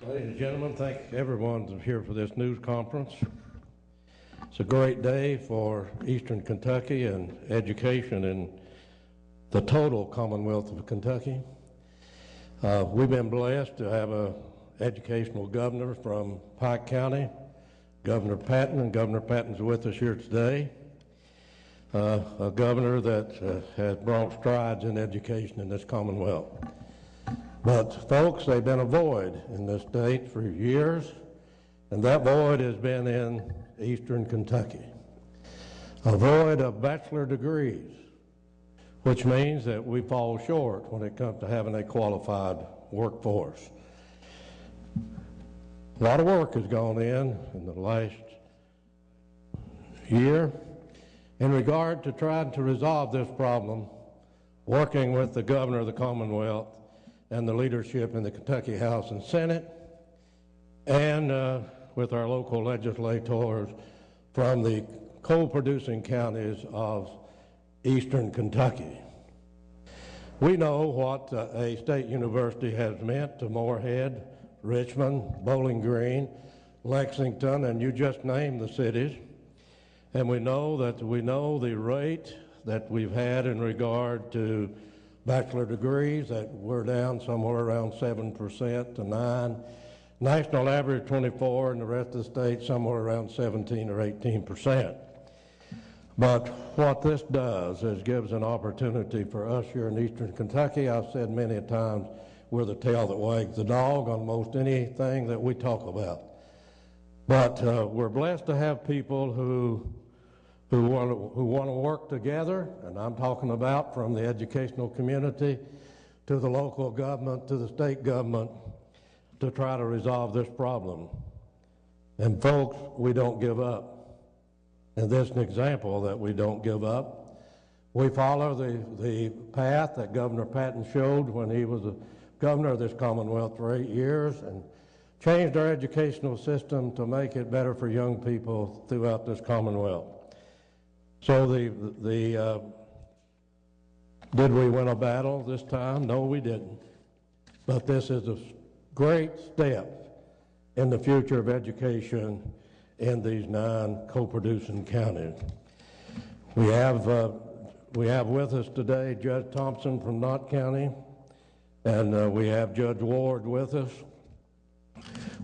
Ladies and gentlemen, thank everyone that's here for this news conference. It's a great day for Eastern Kentucky and education in the total Commonwealth of Kentucky. We've been blessed to have an educational governor from Pike County, Governor Patton, and Governor Patton's with us here today. A governor that has brought strides in education in this Commonwealth. But folks, they've been a void in this state for years, and that void has been in Eastern Kentucky. A void of bachelor degrees, which means that we fall short when it comes to having a qualified workforce. A lot of work has gone in the last year in regard to trying to resolve this problem, working with the governor of the Commonwealth and the leadership in the Kentucky House and Senate, and with our local legislators from the coal-producing counties of Eastern Kentucky. We know what a state university has meant to Moorhead, Richmond, Bowling Green, Lexington, and you just named the cities. And we know the rate that we've had in regard to bachelor degrees, that we're down somewhere around 7% to 9%. National average 24%, and the rest of the state somewhere around 17 or 18%. But what this does is gives an opportunity for us here in Eastern Kentucky. I've said many a times, we're the tail that wags the dog on most anything that we talk about. But we're blessed to have people who want to work together, and I'm talking about from the educational community to the local government to the state government to try to resolve this problem. And folks, we don't give up. And this is an example that we don't give up. We follow the path that Governor Patton showed when he was the governor of this Commonwealth for 8 years and changed our educational system to make it better for young people throughout this Commonwealth. So did we win a battle this time? No, we didn't. But this is a great step in the future of education in these 9 co-producing counties. We have with us today Judge Thompson from Knott County, and we have Judge Ward with us.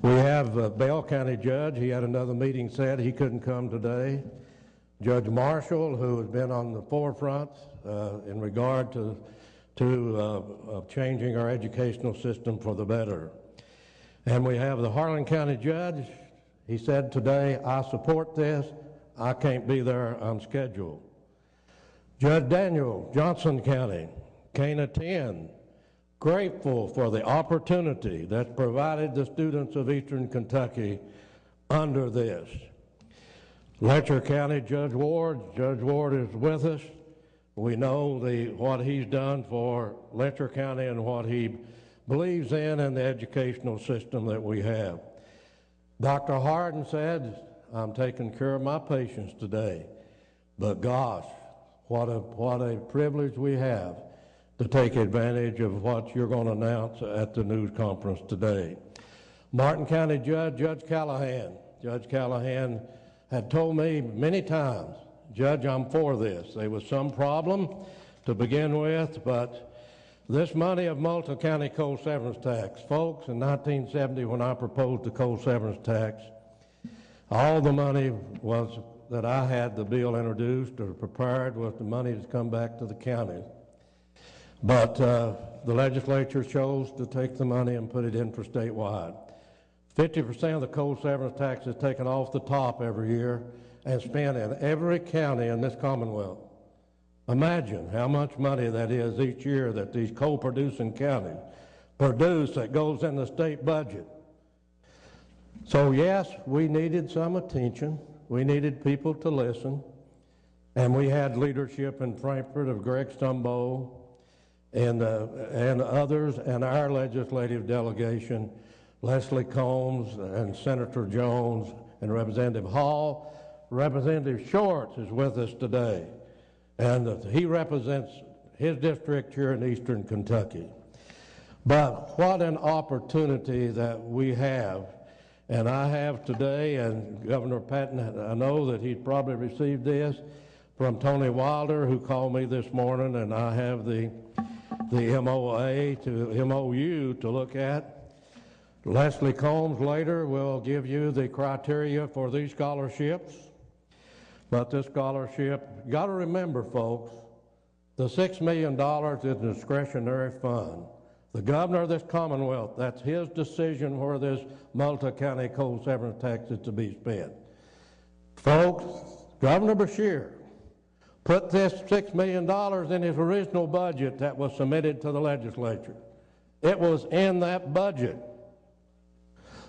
We have Bell County Judge. He had another meeting said he couldn't come today. Judge Marshall, who has been on the forefront in regard to changing our educational system for the better. And we have the Harlan County Judge. He said today, I support this. I can't be there. I'm scheduled. Judge Daniel, Johnson County, can't attend. Grateful for the opportunity that's provided the students of Eastern Kentucky under this. Letcher County Judge Ward is with us. We know what he's done for Letcher County and what he believes in the educational system that we have. Dr. Harden said, I'm taking care of my patients today. But gosh, what a privilege we have to take advantage of what you're going to announce at the news conference today. Martin County Judge, Judge Callahan. Judge Callahan had told me many times, Judge, I'm for this. There was some problem to begin with, but this money of multi-county coal severance tax, folks, in 1970 when I proposed the coal severance tax, all the money was that I had the bill introduced or prepared was the money that's come back to the county. But the legislature chose to take the money and put it in for statewide. 50% of the coal severance tax is taken off the top every year and spent in every county in this Commonwealth. Imagine how much money that is each year that these coal-producing counties produce that goes in the state budget. So yes, we needed some attention. We needed people to listen. And we had leadership in Frankfort of Greg Stumbo and others, and our legislative delegation, Leslie Combs and Senator Jones and Representative Hall. Representative Shorts is with us today, and he represents his district here in Eastern Kentucky. But what an opportunity that we have. And I have today, and Governor Patton, I know that he'd probably received this from Tony Wilder, who called me this morning, and I have the MOU to look at. Leslie Combs later will give you the criteria for these scholarships. But this scholarship, you got to remember, folks, the $6 million is a discretionary fund. The governor of this Commonwealth, that's his decision where this multi-county coal severance tax is to be spent. Folks, Governor Beshear put this $6 million in his original budget that was submitted to the legislature. It was in that budget.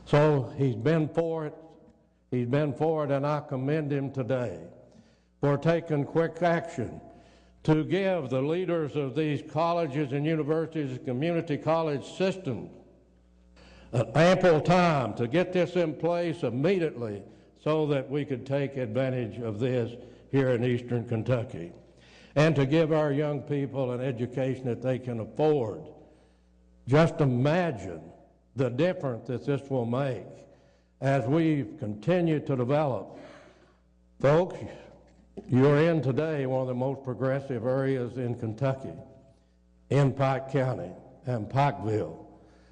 So he's been for it. He's been for it, and I commend him today for taking quick action to give the leaders of these colleges and universities and community college systems an ample time to get this in place immediately so that we could take advantage of this here in Eastern Kentucky, and to give our young people an education that they can afford. Just imagine the difference that this will make as we continue to develop. Folks, you're in today one of the most progressive areas in Kentucky, in Pike County and Pikeville.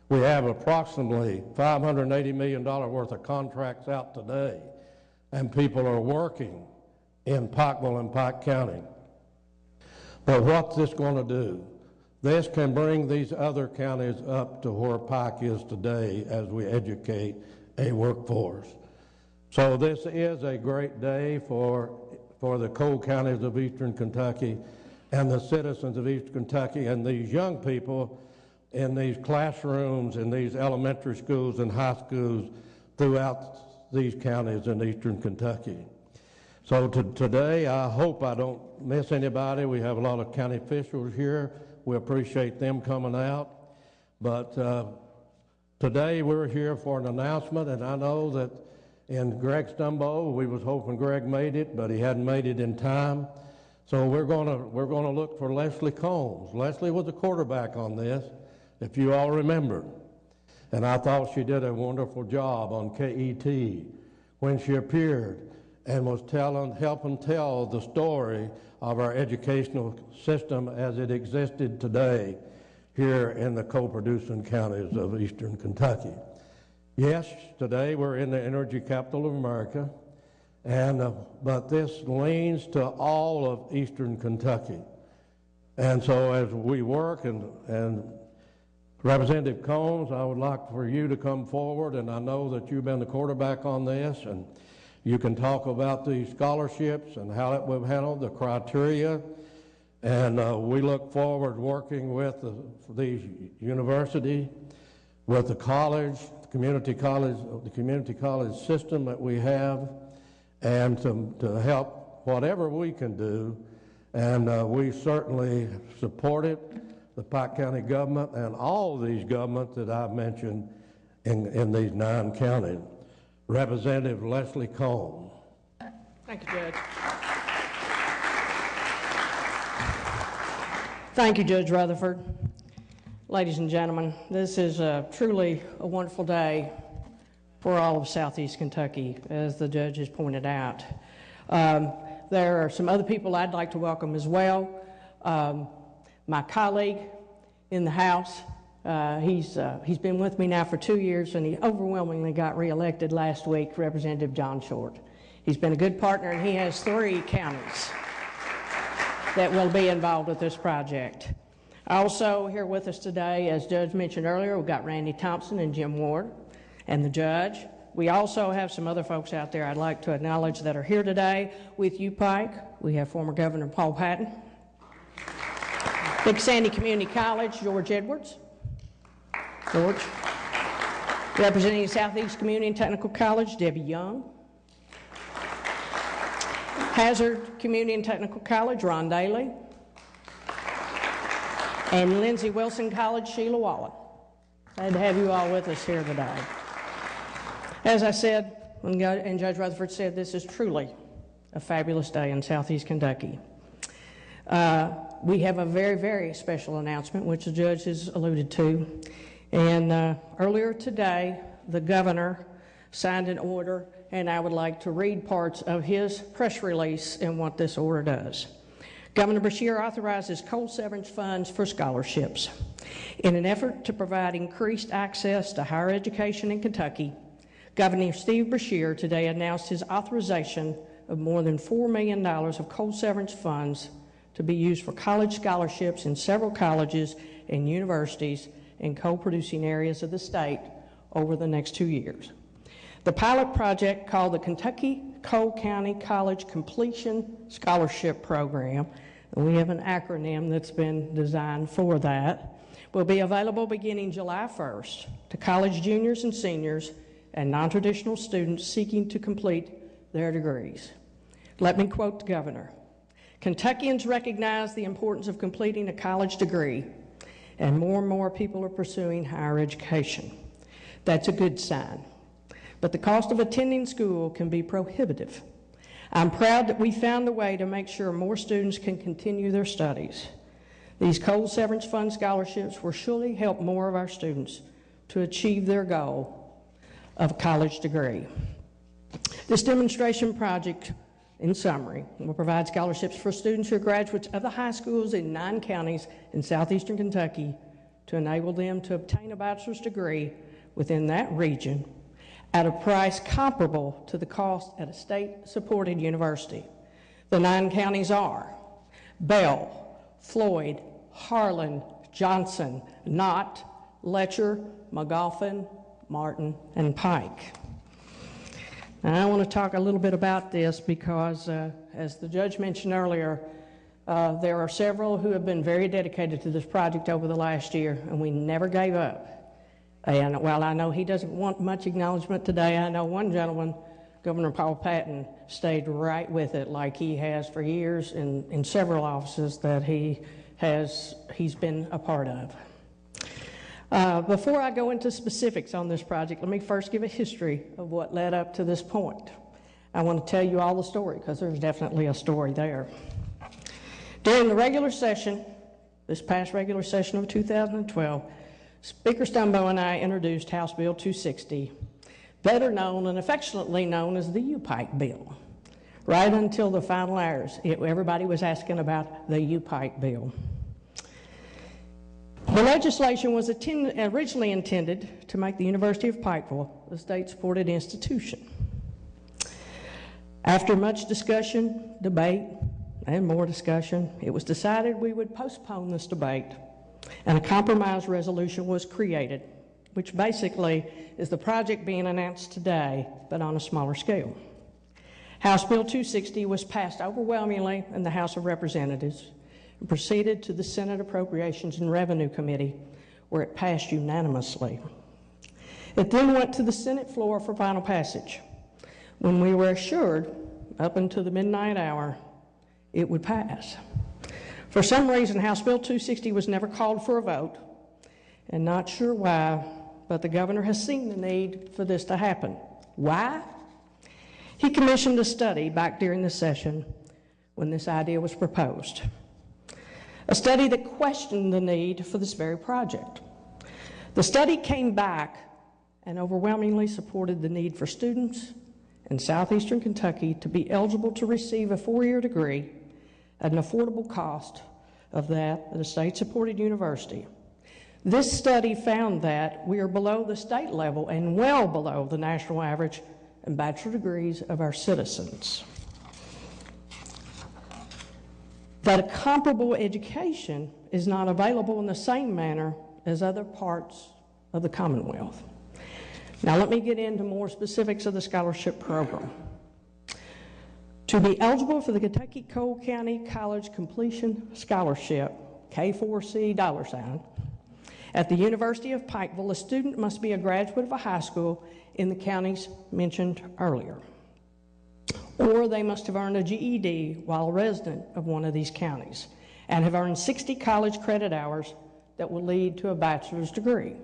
We have approximately $580 million worth of contracts out today, and people are working in Pikeville and Pike County. But what's this going to do? This can bring these other counties up to where Pike is today as we educate a workforce. So this is a great day for the coal counties of Eastern Kentucky and the citizens of Eastern Kentucky and these young people in these classrooms in these elementary schools and high schools throughout these counties in Eastern Kentucky. So today, I hope I don't miss anybody. We have a lot of county officials here. We appreciate them coming out. But today we're here for an announcement, and I know that in Greg Stumbo, we was hoping Greg made it, but he hadn't made it in time. So we're gonna look for Leslie Combs. Leslie was the quarterback on this, if you all remember. And I thought she did a wonderful job on KET when she appeared and was helping tell the story of our educational system as it existed today here in the coal-producing counties of Eastern Kentucky. Yes, today we're in the energy capital of America, but this leans to all of Eastern Kentucky. And so as we work, and Representative Combs, I would like for you to come forward, and I know that you've been the quarterback on this, and you can talk about the scholarships and how it will handle the criteria. And we look forward working with the university, with the college, the community college system that we have, and to help whatever we can do. And we certainly support it, the Pike County government and all these governments that I've mentioned in these 9 counties. Representative Leslie Combs. Thank you, Judge. Thank you, Judge Rutherford. Ladies and gentlemen, this is truly a wonderful day for all of Southeast Kentucky, as the judge has pointed out. There are some other people I'd like to welcome as well. My colleague in the House, he's been with me now for 2 years, and he overwhelmingly got reelected last week, Representative John Short. He's been a good partner, and he has 3 counties that will be involved with this project. Also here with us today, as Judge mentioned earlier, we've got Randy Thompson and Jim Ward and the judge. We also have some other folks out there I'd like to acknowledge that are here today. With UPIKE, we have former Governor Paul Patton. Big Sandy Community College, George Edwards. George. Representing Southeast Community and Technical College, Debbie Young. Hazard Community and Technical College, Ron Daly. And Lindsey Wilson College, Sheila Wallen. Glad to have you all with us here today. As I said, and Judge Rutherford said, this is truly a fabulous day in Southeast Kentucky. We have a very, very special announcement, which the judge has alluded to. And earlier today, the governor signed an order, and I would like to read parts of his press release and what this order does. Governor Beshear authorizes coal severance funds for scholarships. In an effort to provide increased access to higher education in Kentucky, Governor Steve Beshear today announced his authorization of more than $4 million of coal severance funds to be used for college scholarships in several colleges and universities in coal-producing areas of the state over the next 2 years. The pilot project, called the Kentucky Coal County College Completion Scholarship Program, and we have an acronym that's been designed for that, will be available beginning July 1st to college juniors and seniors and non-traditional students seeking to complete their degrees. Let me quote the governor. Kentuckians recognize the importance of completing a college degree, and more people are pursuing higher education. That's a good sign. But the cost of attending school can be prohibitive. I'm proud that we found a way to make sure more students can continue their studies. These coal severance fund scholarships will surely help more of our students to achieve their goal of a college degree. This demonstration project, in summary, will provide scholarships for students who are graduates of the high schools in 9 counties in southeastern Kentucky to enable them to obtain a bachelor's degree within that region at a price comparable to the cost at a state-supported university. The 9 counties are Bell, Floyd, Harlan, Johnson, Knott, Letcher, Magoffin, Martin, and Pike. Now, I want to talk a little bit about this because, as the judge mentioned earlier, there are several who have been very dedicated to this project over the last year, and we never gave up. And while I know he doesn't want much acknowledgement today, I know one gentleman, Governor Paul Patton, stayed right with it like he has for years in several offices that he's been a part of. Before I go into specifics on this project, let me first give a history of what led up to this point. I want to tell you all the story because there's definitely a story there. During the regular session, this past regular session of 2012, Speaker Stumbo and I introduced House Bill 260, better known and affectionately known as the UPIKE bill. Right until the final hours, everybody was asking about the UPIKE bill. The legislation was originally intended to make the University of Pikeville a state-supported institution. After much discussion, debate, and more discussion, it was decided we would postpone this debate, and a compromise resolution was created, which basically is the project being announced today, but on a smaller scale. House Bill 260 was passed overwhelmingly in the House of Representatives and proceeded to the Senate Appropriations and Revenue Committee, where it passed unanimously. It then went to the Senate floor for final passage, when we were assured, up until the midnight hour, it would pass. For some reason, House Bill 260 was never called for a vote, and not sure why, but the governor has seen the need for this to happen. Why? He commissioned a study back during the session when this idea was proposed. A study that questioned the need for this very project. The study came back and overwhelmingly supported the need for students in southeastern Kentucky to be eligible to receive a 4-year degree at an affordable cost of that at a state-supported university. This study found that we are below the state level and well below the national average in bachelor degrees of our citizens. That a comparable education is not available in the same manner as other parts of the Commonwealth. Now let me get into more specifics of the scholarship program. To be eligible for the Kentucky Coal County College Completion Scholarship, K4CS, at the University of Pikeville, a student must be a graduate of a high school in the counties mentioned earlier, or they must have earned a GED while a resident of one of these counties and have earned 60 college credit hours that will lead to a bachelor's degree.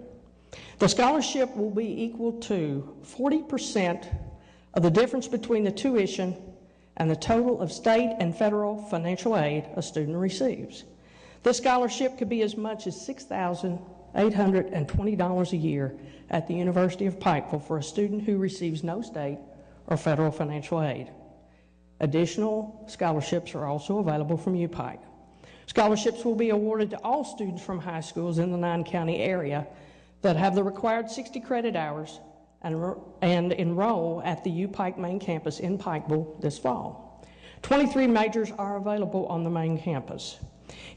The scholarship will be equal to 40% of the difference between the tuition and the total of state and federal financial aid a student receives. This scholarship could be as much as $6,820 a year at the University of Pikeville for a student who receives no state or federal financial aid. Additional scholarships are also available from UPIKE. Scholarships will be awarded to all students from high schools in the 9-county area that have the required 60 credit hours and enroll at the UPIKE main campus in Pikeville this fall. 23 majors are available on the main campus.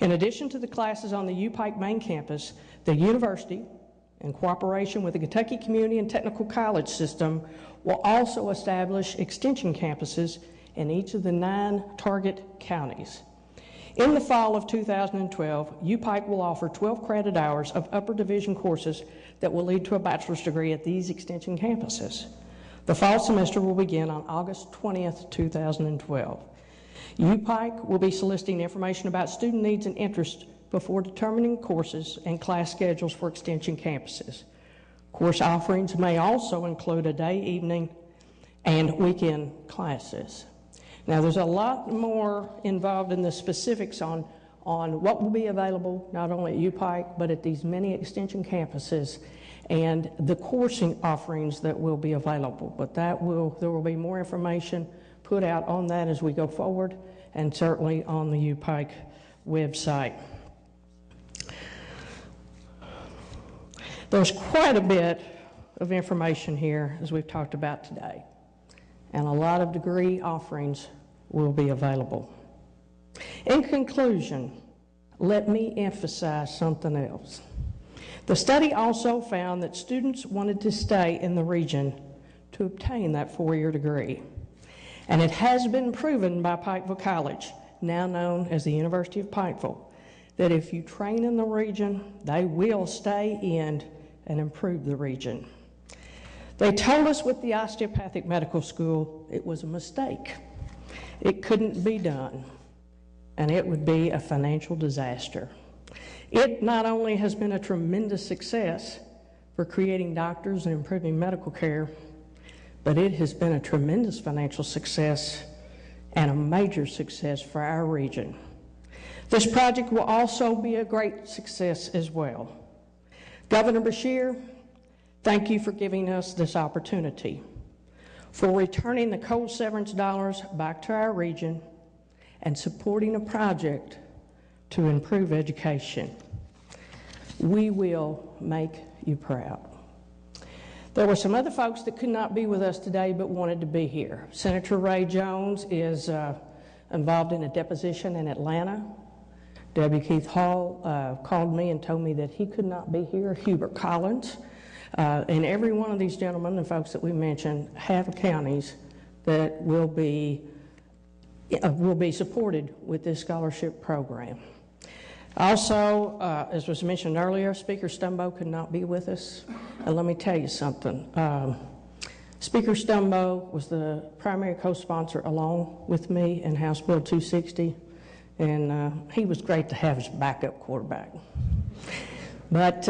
In addition to the classes on the UPIKE main campus, the university, in cooperation with the Kentucky Community and Technical College System, will also establish extension campuses in each of the 9 target counties. In the fall of 2012, UPIKE will offer 12 credit hours of upper division courses that will lead to a bachelor's degree at these extension campuses. The fall semester will begin on August 20th, 2012. UPIKE will be soliciting information about student needs and interests before determining courses and class schedules for extension campuses. Course offerings may also include a day, evening, and weekend classes. Now, there's a lot more involved in the specifics on what will be available, not only at UPIKE, but at these many extension campuses, and the coursing offerings that will be available. But there will be more information put out on that as we go forward, and certainly on the UPIKE website. There's quite a bit of information here, as we've talked about today, and a lot of degree offerings will be available. In conclusion, let me emphasize something else. The study also found that students wanted to stay in the region to obtain that 4-year degree. And it has been proven by Pikeville College, now known as the University of Pikeville, that if you train in the region, they will stay in and improve the region. They told us with the osteopathic medical school it was a mistake. It couldn't be done, and it would be a financial disaster. It not only has been a tremendous success for creating doctors and improving medical care, but it has been a tremendous financial success and a major success for our region. This project will also be a great success as well. Governor Beshear, thank you for giving us this opportunity, for returning the cold severance dollars back to our region and supporting a project to improve education. We will make you proud. There were some other folks that could not be with us today but wanted to be here. Senator Ray Jones is involved in a deposition in Atlanta. W. Keith Hall called me and told me that he could not be here. Hubert Collins. And every one of these gentlemen and folks that we mentioned have counties that will be supported with this scholarship program. Also, as was mentioned earlier, Speaker Stumbo could not be with us. And let me tell you something. Speaker Stumbo was the primary co-sponsor along with me in House Bill 260, and he was great to have as backup quarterback. But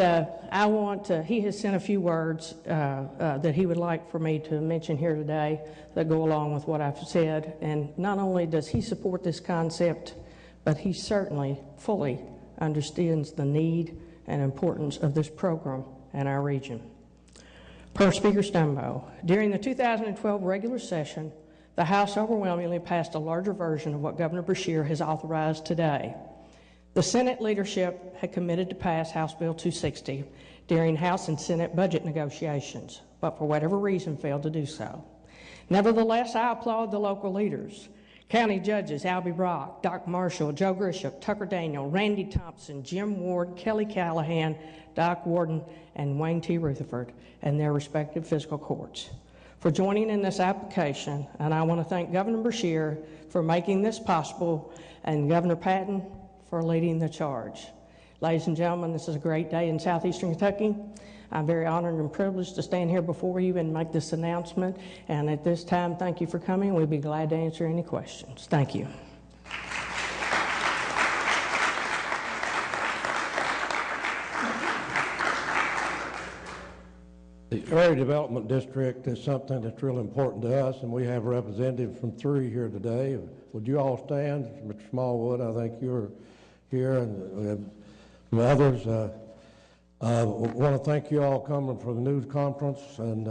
he has sent a few words that he would like for me to mention here today that go along with what I've said. And not only does he support this concept, but he certainly fully understands the need and importance of this program in our region. Per Speaker Stumbo, during the 2012 regular session, the House overwhelmingly passed a larger version of what Governor Beshear has authorized today. The Senate leadership had committed to pass House Bill 260 during House and Senate budget negotiations, but for whatever reason failed to do so. Nevertheless, I applaud the local leaders. County judges Albie Brock, Doc Marshall, Joe Grisham, Tucker Daniel, Randy Thompson, Jim Ward, Kelly Callahan, Doc Warden, and Wayne T. Rutherford, and their respective fiscal courts for joining in this application. And I want to thank Governor Beshear for making this possible, and Governor Patton for leading the charge. Ladies and gentlemen, this is a great day in southeastern Kentucky. I'm very honored and privileged to stand here before you and make this announcement. And at this time, thank you for coming. We'd be glad to answer any questions. Thank you. The Area Development District is something that's really important to us, and we have representatives from 3 here today. Would you all stand? Mr. Smallwood, I think you're here, and we have some others. I want to thank you all coming for the news conference, and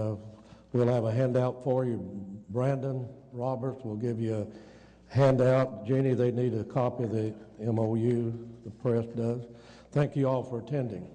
we'll have a handout for you. Brandon Roberts will give you a handout. Jeannie, they need a copy of the MOU, the press does. Thank you all for attending.